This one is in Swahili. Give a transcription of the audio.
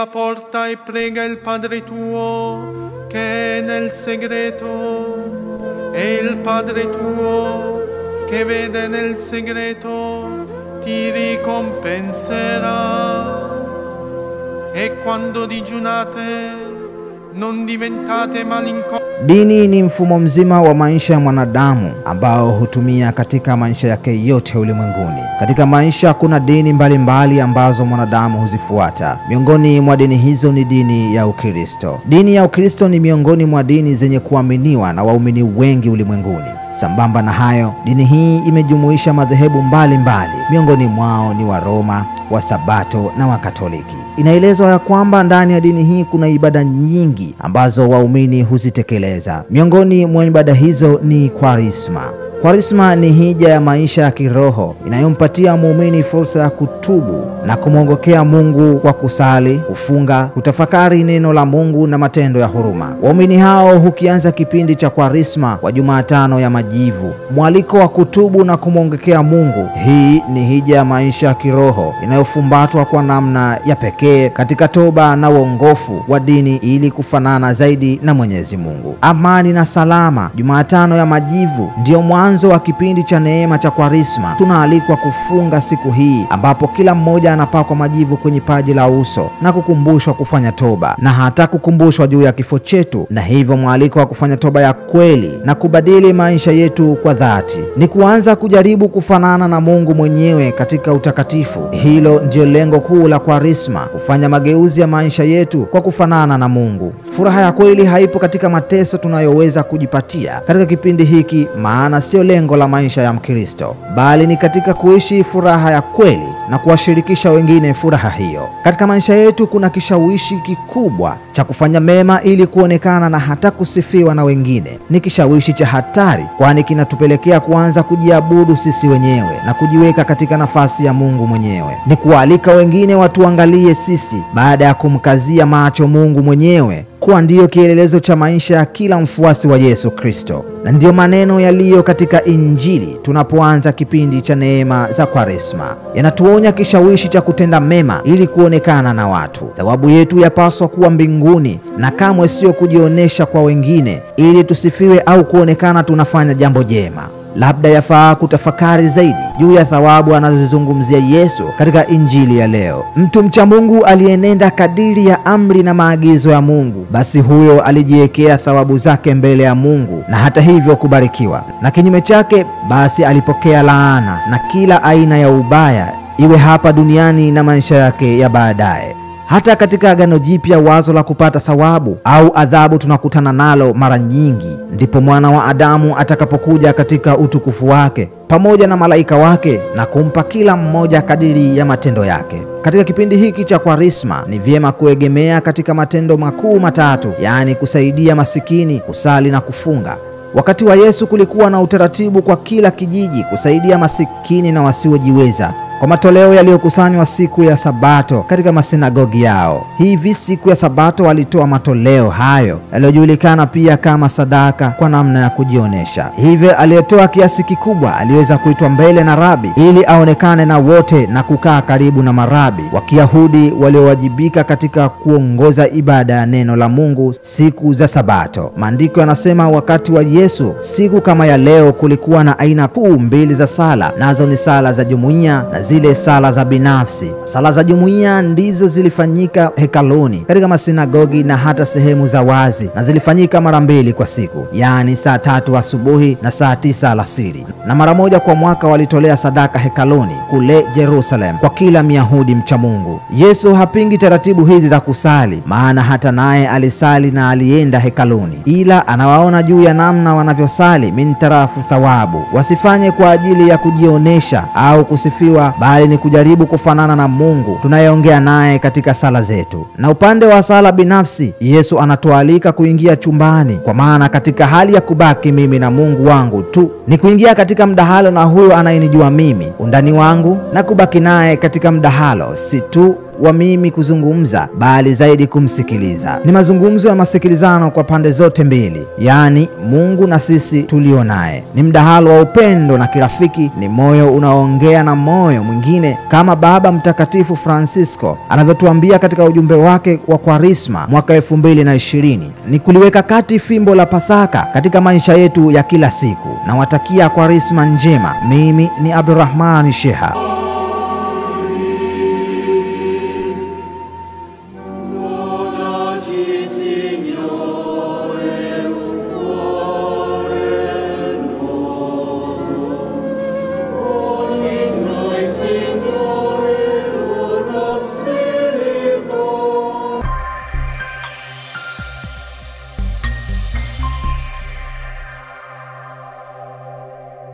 la porta e prega il Padre tuo che è nel segreto, e il Padre tuo che vede nel segreto ti ricompenserà. E quando digiunate non diventate malinconici. Dini ni mfumo mzima wa maisha ya mwanadamu ambao hutumia katika maisha yake yote ulimwenguni. Katika maisha kuna dini mbalimbali ambazo mwanadamu huzifuata. Miongoni mwa dini hizo ni dini ya Ukristo. Dini ya Ukristo ni miongoni mwa dini zenye kuaminiwa na waumini wengi ulimwenguni. Sambamba na hayo, dini hii imejumuisha madhehebu mbalimbali. Miongoni mwao ni wa Roma, wa Sabato na wa Katoliki. Inaelezwa ya kwamba ndani ya dini hii kuna ibada nyingi ambazo waumini huzitekeleza. Miongoni mwa ibada hizo ni Kwaresma. Kwaresma ni hija ya maisha ya kiroho inayompatia muumini fursa ya kutubu na kumwongokea Mungu kwa kusali, kufunga, kutafakari neno la Mungu na matendo ya huruma. Waumini hao hukianza kipindi cha Kwaresma kwa Jumatano ya Majivu, mwaliko wa kutubu na kumwongokea Mungu. Hii ni hija ya maisha ya kiroho inayofumbatwa kwa namna ya pekee katika toba na uongofu wa dini ili kufanana zaidi na Mwenyezi Mungu. Amani na salama. Jumatano ya Majivu ndio mwanzo wa kipindi cha neema cha Kwaresma. Tunaalikwa kufunga siku hii ambapo kila mmoja anapakwa majivu kwenye paji la uso na kukumbushwa kufanya toba na hata kukumbushwa juu ya kifo chetu, na hivyo mwaliko wa kufanya toba ya kweli na kubadili maisha yetu kwa dhati ni kuanza kujaribu kufanana na Mungu mwenyewe katika utakatifu. Hilo ndio lengo kuu la Kwaresma, kufanya mageuzi ya maisha yetu kwa kufanana na Mungu. Furaha ya kweli haipo katika mateso tunayoweza kujipatia katika kipindi hiki, maana sio lengo la maisha ya Mkristo, bali ni katika kuishi furaha ya kweli na kuwashirikisha wengine furaha hiyo. Katika maisha yetu kuna kishawishi kikubwa cha kufanya mema ili kuonekana na hata kusifiwa na wengine. Ni kishawishi cha hatari, kwani kinatupelekea kuanza kujiabudu sisi wenyewe na kujiweka katika nafasi ya Mungu mwenyewe. Ni kualika wengine watuangalie sisi baada ya kumkazia macho Mungu mwenyewe kuwa ndiyo kielelezo cha maisha ya kila mfuasi wa Yesu Kristo. Na ndiyo maneno yaliyo katika Injili tunapoanza kipindi cha neema za Kwaresma. Yanatuonya kishawishi cha kutenda mema ili kuonekana na watu. Thawabu yetu yapaswa kuwa mbinguni na kamwe sio kujionesha kwa wengine ili tusifiwe au kuonekana tunafanya jambo jema. Labda yafaa kutafakari zaidi juu ya thawabu anazozungumzia Yesu katika Injili ya leo. Mtu mcha Mungu alienenda kadiri ya amri na maagizo ya Mungu, basi huyo alijiwekea thawabu zake mbele ya Mungu na hata hivyo kubarikiwa. Na kinyume chake, basi alipokea laana na kila aina ya ubaya, iwe hapa duniani na maisha yake ya baadaye. Hata katika Agano Jipya wazo la kupata thawabu au adhabu tunakutana nalo mara nyingi. Ndipo mwana wa Adamu atakapokuja katika utukufu wake pamoja na malaika wake na kumpa kila mmoja kadiri ya matendo yake. Katika kipindi hiki cha Kwaresma ni vyema kuegemea katika matendo makuu matatu, yaani kusaidia masikini, kusali na kufunga. Wakati wa Yesu kulikuwa na utaratibu kwa kila kijiji kusaidia masikini na wasiojiweza kwa matoleo yaliyokusanywa siku ya Sabato katika masinagogi yao. Hivi siku ya Sabato walitoa matoleo hayo yaliyojulikana pia kama sadaka kwa namna ya kujionesha. Hivyo aliyetoa kiasi kikubwa aliweza kuitwa mbele na rabi ili aonekane na wote na kukaa karibu na marabi wa Kiyahudi waliowajibika katika kuongoza ibada ya neno la Mungu siku za Sabato. Maandiko yanasema wakati wa Yesu siku kama ya leo kulikuwa na aina kuu mbili za sala, nazo ni sala za jumuiya na zile sala za binafsi. Sala za jumuiya ndizo zilifanyika hekaluni, katika masinagogi na hata sehemu za wazi, na zilifanyika mara 2 kwa siku, yaani saa 3 asubuhi na saa 9 alasiri. Na mara moja kwa mwaka walitolea sadaka hekaluni kule Jerusalem kwa kila Myahudi mcha Mungu. Yesu hapingi taratibu hizi za kusali, maana hata naye alisali na alienda hekaluni, ila anawaona juu ya namna wanavyosali mintarafu thawabu. Wasifanye kwa ajili ya kujionesha au kusifiwa, bali ni kujaribu kufanana na Mungu tunayeongea naye katika sala zetu. Na upande wa sala binafsi, Yesu anatualika kuingia chumbani, kwa maana katika hali ya kubaki mimi na Mungu wangu tu ni kuingia katika mdahalo na huyo anayenijua mimi, undani wangu, na kubaki naye katika mdahalo, si tu wa mimi kuzungumza, bali zaidi kumsikiliza. Ni mazungumzo ya masikilizano kwa pande zote mbili, yaani Mungu na sisi tulio naye. Ni mdahalo wa upendo na kirafiki, ni moyo unaoongea na moyo mwingine, kama Baba Mtakatifu Francisco anavyotuambia katika ujumbe wake wa Kwaresma mwaka 2020, ni kuliweka kati fimbo la Pasaka katika maisha yetu ya kila siku. Nawatakia Kwaresma njema. Mimi ni Abdurrahman Sheha.